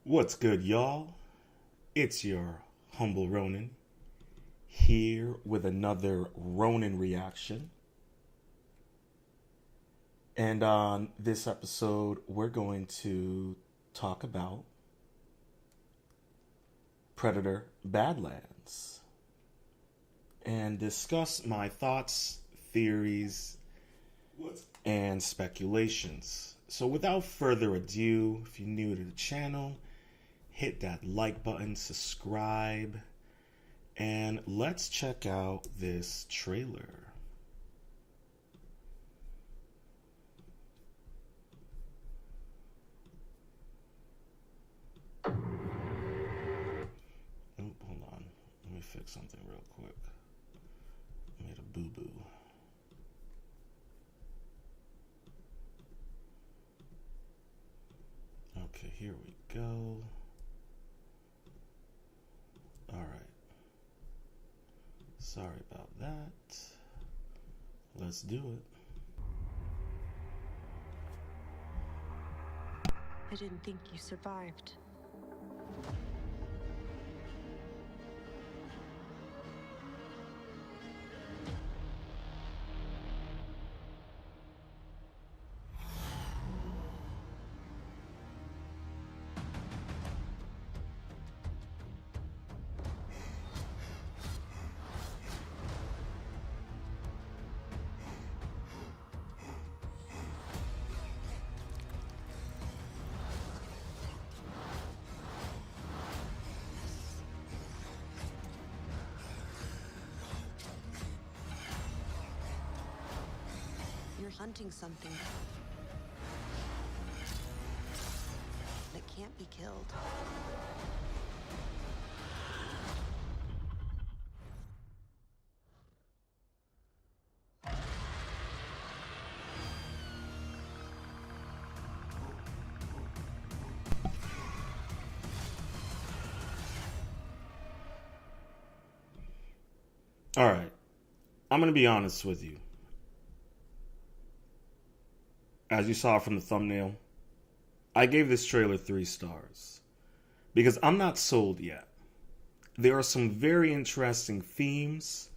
What's good, y'all? It's your humble Ronin here with another Ronin reaction. And on this episode, we're going to talk about Predator Badlands and discuss my thoughts, theories, and speculations. So without further ado, if you're new to the channel, hit that like button, subscribe, and let's check out this trailer. Oh, hold on. Let me fix something real quick. I made a boo-boo. Okay, here we go. All right. Sorry about that. Let's do it. I didn't think you survived. You're hunting something that can't be killed. All right. I'm going to be honest with you. As you saw from the thumbnail, I gave this trailer 3 stars because I'm not sold yet. There are some very interesting themes,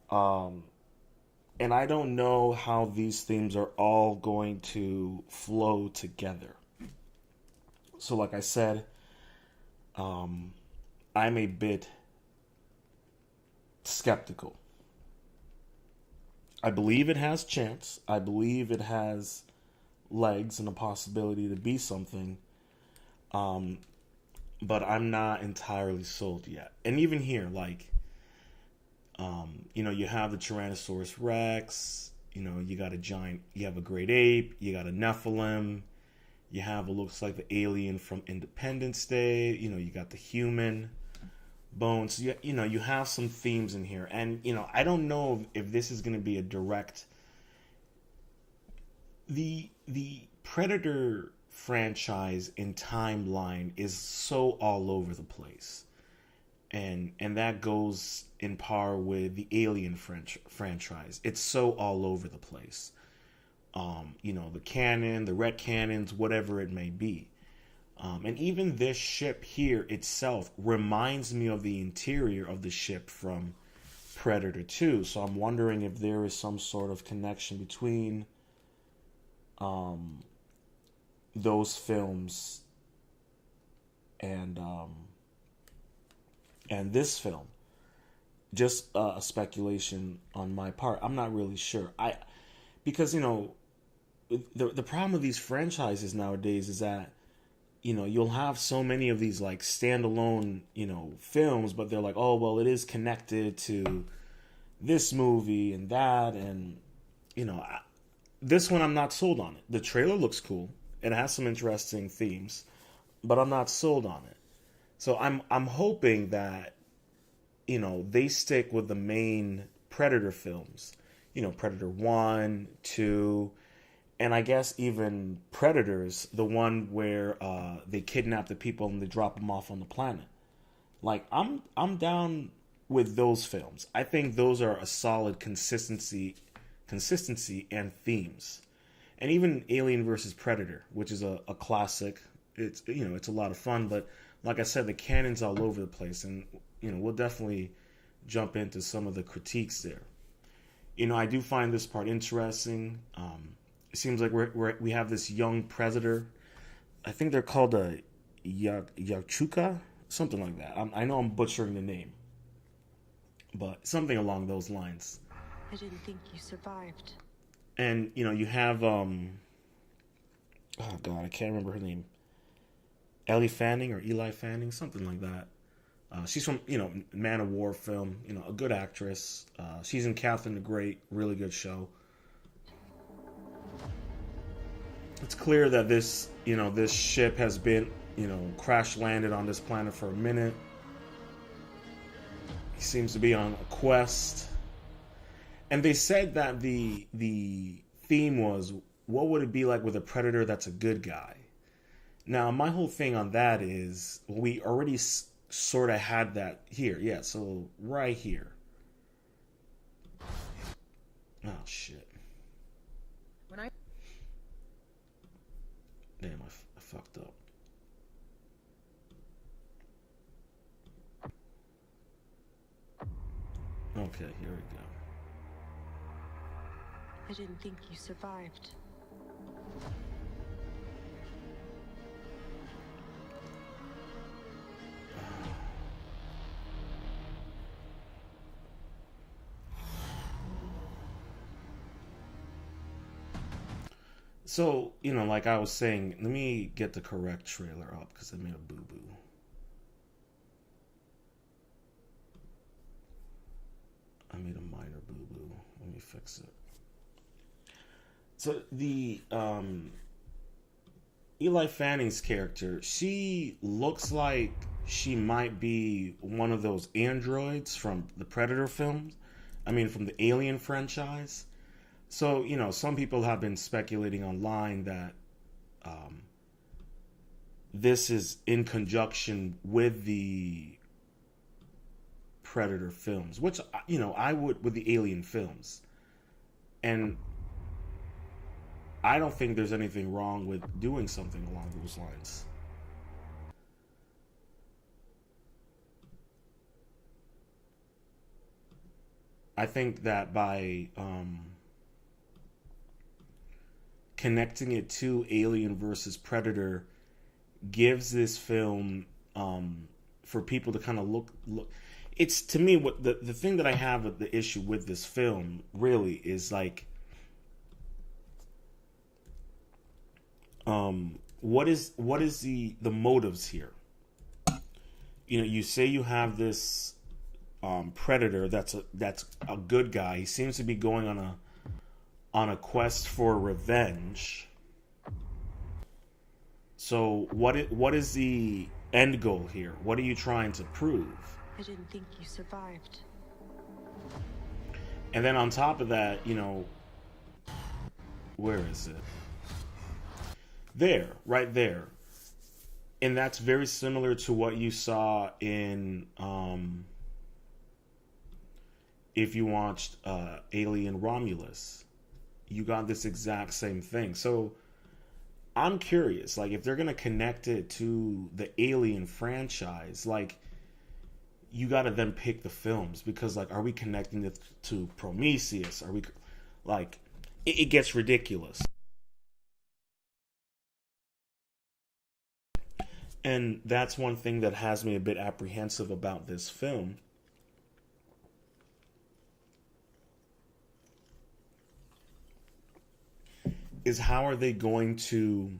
and I don't know how these themes are all going to flow together. So like I said, I'm a bit skeptical. I believe it has chance. I believe it has legs and a possibility to be something. But I'm not entirely sold yet. And even here, like, you have the Tyrannosaurus Rex, you got a giant, you have a great ape, you got a Nephilim, you have what looks like the alien from Independence Day, you got the human bones. You have some themes in here, and I don't know if this is going to be a direct. The Predator franchise and timeline is so all over the place, and that goes in par with the Alien franchise. It's so all over the place. The canon, the red cannons, whatever it may be. And even this ship here itself reminds me of the interior of the ship from Predator 2. So I'm wondering if there is some sort of connection between those films and this film. Just a speculation on my part. I'm not really sure. Because the problem with these franchises nowadays is that you'll have so many of these like standalone, films, but they're like, oh, well, it is connected to this movie and that. And, this one, I'm not sold on it. The trailer looks cool. It has some interesting themes, but I'm not sold on it. So I'm hoping that, they stick with the main Predator films, Predator 1, 2, and I guess even Predators, the one where they kidnap the people and they drop them off on the planet. Like, I'm down with those films. I think those are a solid consistency and themes. And even Alien versus Predator, which is a classic it's it's a lot of fun. But like I said, the canon's all over the place, and we'll definitely jump into some of the critiques there. I do find this part interesting. It seems like we have this young predator. I think they're called a Yachuka, something like that. I know I'm butchering the name, but something along those lines. I didn't think you survived. And you have oh god, I can't remember her name. Ellie Fanning or Eli Fanning, something like that. She's from Man of War film. A good actress. She's in Catherine the Great, really good show. It's clear that this ship has been crash landed on this planet for a minute. He seems to be on a quest. And they said that the theme was, what would it be like with a predator that's a good guy? Now, my whole thing on that is, we already sort of had that here. Yeah, so right here. Oh, shit. Damn, I fucked up. Okay, here we go. I didn't think you survived. So, like I was saying, let me get the correct trailer up because I made a boo-boo. I made a minor boo-boo. Let me fix it. So, the Eli Fanning's character, she looks like she might be one of those androids from the Predator films. I mean, from the Alien franchise. So, some people have been speculating online that this is in conjunction with the Predator films, which, I would, with the Alien films. And I don't think there's anything wrong with doing something along those lines. I think that by connecting it to Alien versus Predator gives this film for people to kind of look. It's, to me, what the thing that I have with the issue with this film really is like, what is the motives here? You say you have this predator that's a good guy. He seems to be going on a quest for revenge. So what is the end goal here? What are you trying to prove? I didn't think you survived. And then on top of that, where is it? There, right there. And that's very similar to what you saw in if you watched Alien Romulus. You got this exact same thing. So I'm curious, like, if they're gonna connect it to the Alien franchise, like, you gotta then pick the films, because, like, are we connecting it to Prometheus? Are we, like, it gets ridiculous. And that's one thing that has me a bit apprehensive about this film. Is how are they going to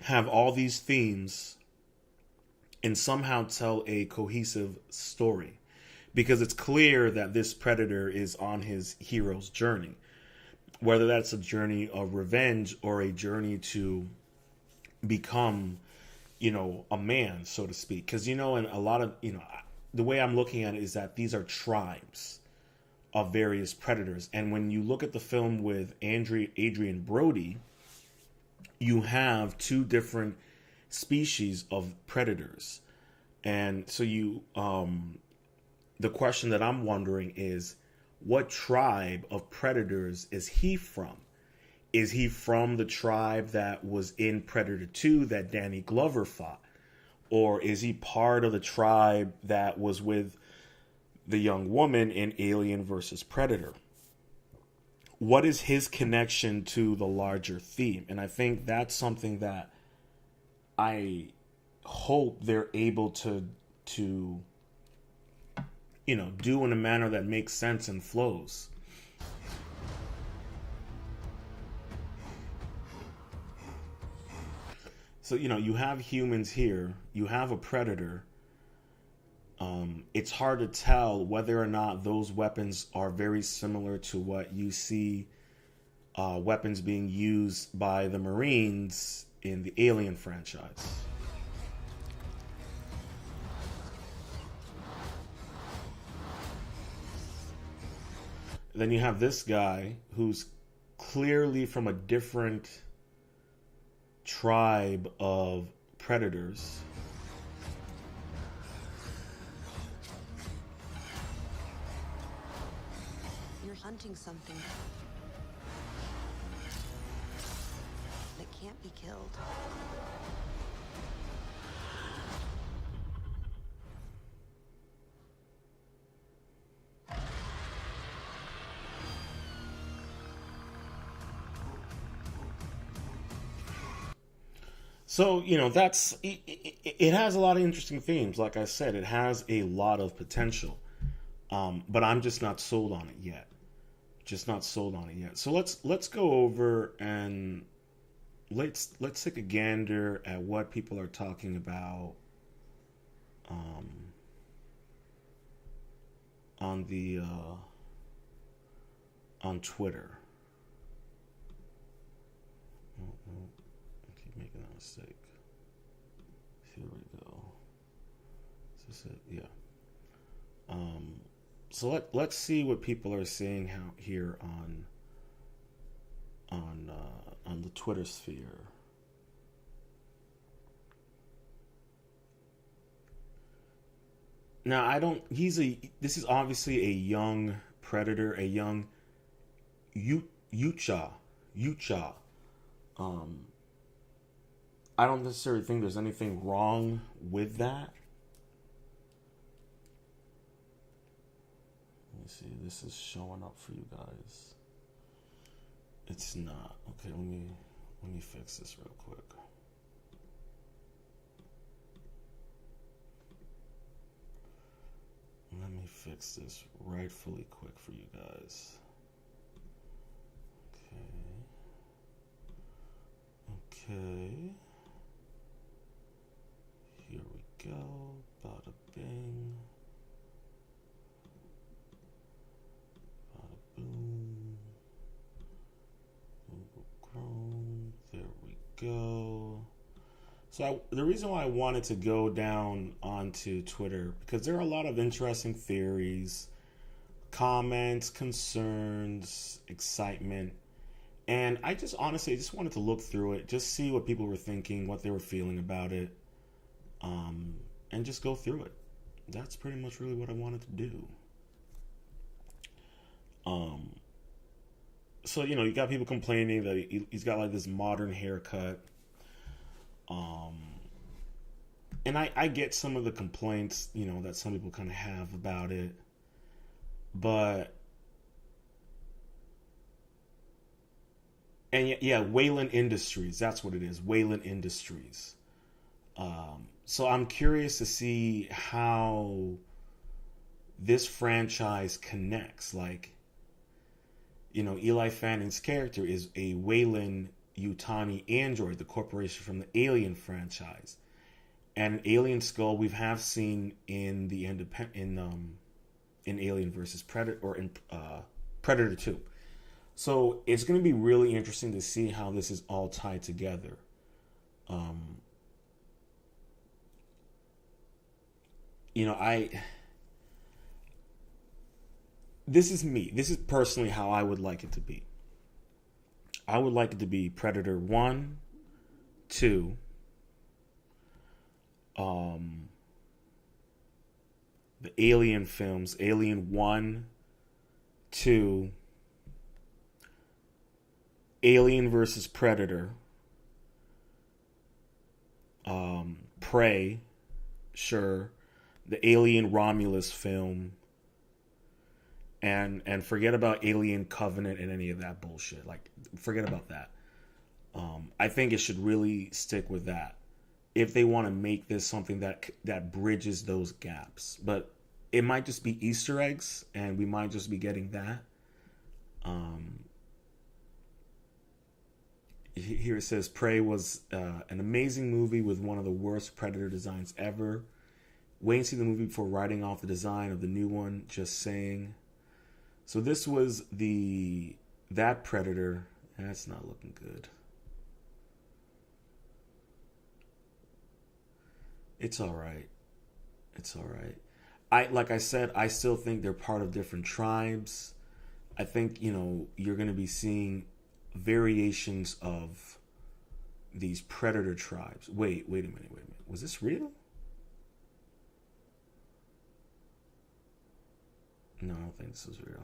have all these themes and somehow tell a cohesive story? Because it's clear that this predator is on his hero's journey. Whether that's a journey of revenge or a journey to become, a man, so to speak. Because, and a lot of, the way I'm looking at it is that these are tribes of various predators. And when you look at the film with Adrian Brody, you have two different species of predators. And so the question that I'm wondering is, what tribe of predators is he from? is he from the tribe that was in Predator 2 that Danny Glover fought? Or is he part of the tribe that was with the young woman in Alien versus Predator? What is his connection to the larger theme? And I think that's something that I hope they're able to do in a manner that makes sense and flows. So, you have humans here, you have a predator. It's hard to tell whether or not those weapons are very similar to what you see weapons being used by the Marines in the Alien franchise. Then you have this guy who's clearly from a different tribe of predators. You're hunting something that can't be killed. So, that's it has a lot of interesting themes. Like I said, it has a lot of potential. But I'm just not sold on it yet. So let's go over and let's take a gander at what people are talking about on Twitter. I keep making that mistake. Here we go. Is this it? Yeah. So let's see what people are saying here on the Twitter sphere. Now this is obviously a young predator, a young Yucha. I don't necessarily think there's anything wrong with that. Let me see, this is showing up for you guys. It's not. Okay, let me fix this real quick. Let me fix this rightfully quick for you guys. Okay. Here we go. Bada bing. Bada boom. Google Chrome. There we go. So the reason why I wanted to go down onto Twitter, because there are a lot of interesting theories, comments, concerns, excitement. And I just honestly wanted to look through it, just see what people were thinking, what they were feeling about it, and just go through it. That's pretty much really what I wanted to do. So, you got people complaining that he's got like this modern haircut. And I get some of the complaints, that some people kind of have about it. But and yeah, Wayland Industries. That's what it is. Wayland Industries. So I'm curious to see how this franchise connects. Like, Eli Fanning's character is a Wayland Yutani android, the corporation from the Alien franchise, and an alien skull we have seen in the in Alien versus Predator, or in Predator 2. So it's going to be really interesting to see how this is all tied together. This is me. This is personally how I would like it to be. I would like it to be Predator 1, 2, the Alien films, Alien 1, 2, Alien versus Predator, Prey, sure, the Alien Romulus film, and forget about Alien Covenant and any of that bullshit. Like, forget about that. I think it should really stick with that if they want to make this something that bridges those gaps. But it might just be Easter eggs, and we might just be getting that. Here it says Prey was an amazing movie with one of the worst Predator designs ever. Waiting to see the movie before writing off the design of the new one. Just saying. So this was that Predator. That's not looking good. It's all right. It's all right. Like I said, I still think they're part of different tribes. I think, you're going to be seeing variations of these predator tribes. Wait a minute. Was this real? No, I don't think this is real.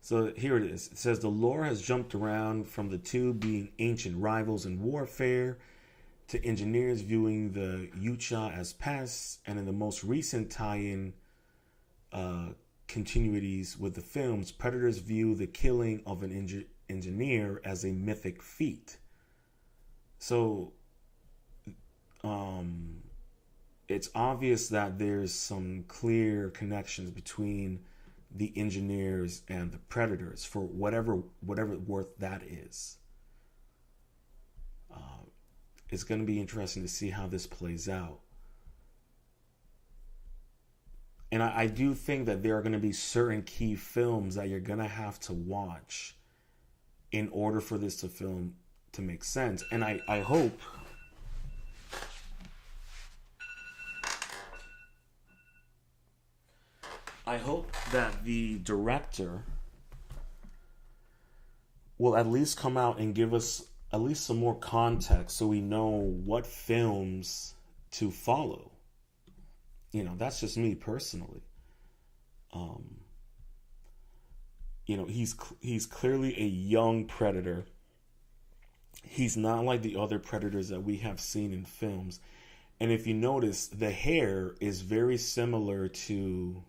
So here it is. It says the lore has jumped around from the two being ancient rivals in warfare to engineers viewing the Yucha as pests, and in the most recent tie-in continuities with the films, predators view the killing of an engineer as a mythic feat. So it's obvious that there's some clear connections between the engineers and the predators for whatever worth that is. It's going to be interesting to see how this plays out. And I do think that there are going to be certain key films that you're going to have to watch in order for this to make sense. And I hope that the director will at least come out and give us at least some more context so we know what films to follow. That's just me personally. He's clearly a young predator. He's not like the other predators that we have seen in films. And if you notice, the hair is very similar to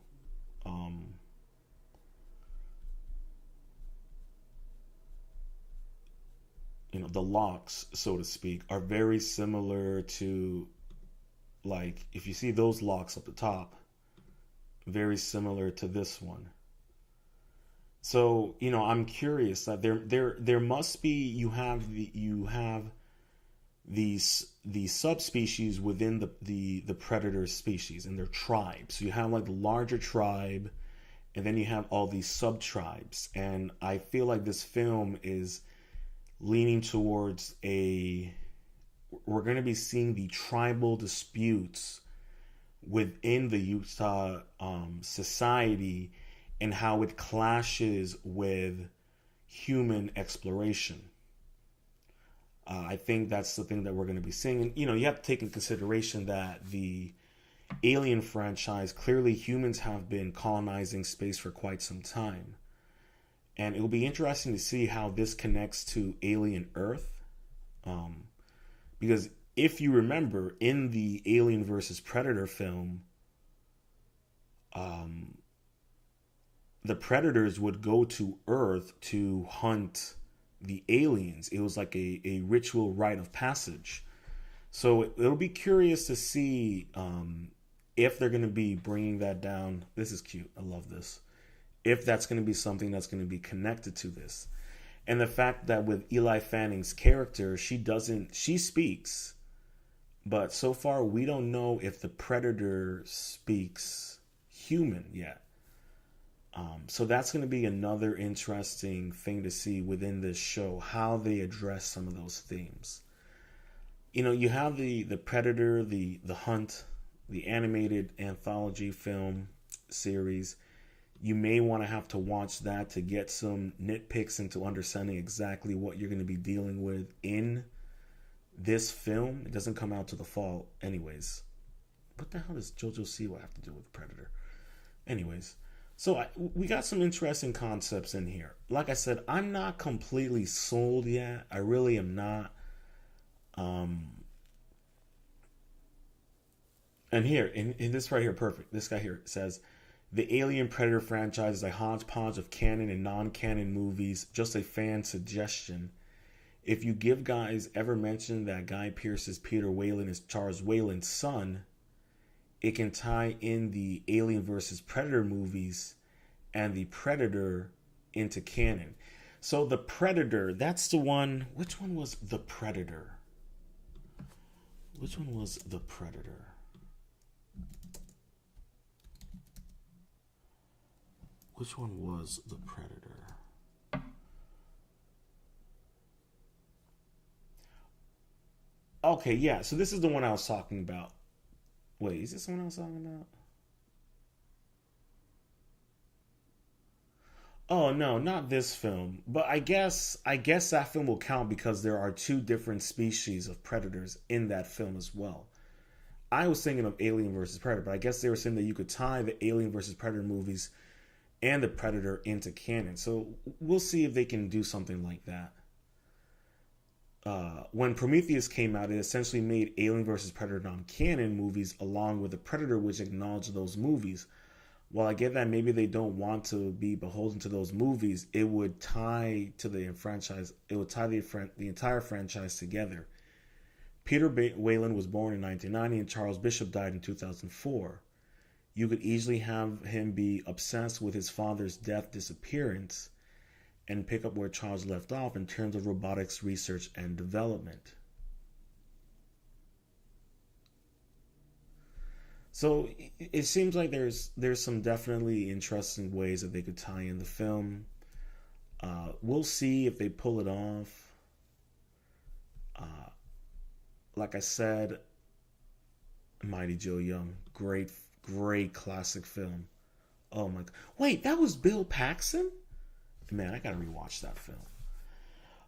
the locks, so to speak, are very similar to, like, if you see those locks up the top, very similar to this one. So, I'm curious that there must be, you have these subspecies within the predator species and their tribes. So you have like the larger tribe, and then you have all these sub-tribes. And I feel like this film is leaning towards we're going to be seeing the tribal disputes within the Utah society and how it clashes with human exploration. I think that's the thing that we're going to be seeing. And, you have to take into consideration that the Alien franchise, clearly humans have been colonizing space for quite some time. And it will be interesting to see how this connects to Alien Earth. Because if you remember, in the Alien versus Predator film, the predators would go to Earth to hunt the aliens. It was like a ritual rite of passage. So it'll be curious to see if they're going to be bringing that down. This is cute. I love this. If that's going to be something that's going to be connected to this. And the fact that with Eli Fanning's character, she speaks, but so far we don't know if the predator speaks human yet. So that's going to be another interesting thing to see within this show, how they address some of those themes. You have the Predator, the Hunt, the animated anthology film series. You may want to have to watch that to get some nitpicks into understanding exactly what you're going to be dealing with in this film. It doesn't come out to the fall anyways. What the hell does JoJo Siwa have to do with Predator? Anyways, So we got some interesting concepts in here. Like I said, I'm not completely sold yet. I really am not. And here, in this right here, perfect. This guy here says, the Alien Predator franchise is a hodgepodge of canon and non-canon movies. Just a fan suggestion. If you give guys ever mention that Guy Pearce's Peter Weyland is Charles Weyland's son, it can tie in the Alien versus Predator movies and the Predator into canon. So the Predator, that's the one. Which one was the Predator? Which one was the Predator? Which one was the Predator? Okay, yeah. So this is the one I was talking about. Wait, is this the one I was talking about? Oh no, not this film. But I guess that film will count because there are two different species of predators in that film as well. I was thinking of Alien versus Predator, but I guess they were saying that you could tie the Alien versus Predator movies and the Predator into canon. So we'll see if they can do something like that. When Prometheus came out, it essentially made Alien vs. Predator non-canon movies along with the Predator, which acknowledged those movies. While I get that maybe they don't want to be beholden to those movies, it would tie to the franchise. It would tie the entire franchise together. Peter Weyland was born in 1990 and Charles Bishop died in 2004. You could easily have him be obsessed with his father's disappearance, and pick up where Charles left off in terms of robotics research and development. So it seems like there's some definitely interesting ways that they could tie in the film. We'll see if they pull it off. Like I said, Mighty Joe Young, great classic film. Oh my god! Wait, that was Bill Paxton? Man, I gotta rewatch that film.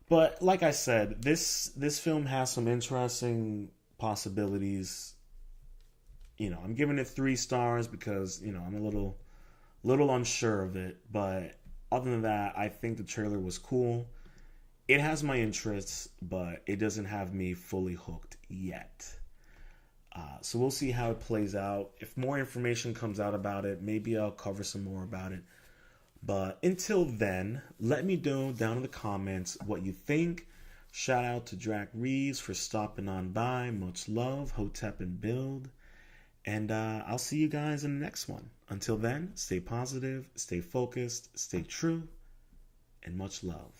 But like I said, this film has some interesting possibilities. I'm giving it 3 stars because I'm a little unsure of it. But other than that, I think the trailer was cool. It has my interests, but it doesn't have me fully hooked yet. So we'll see how it plays out. If more information comes out about it, maybe I'll cover some more about it. But until then, let me know down in the comments what you think. Shout out to Drac Reeves for stopping on by. Much love, Hotep and Build. And I'll see you guys in the next one. Until then, stay positive, stay focused, stay true, and much love.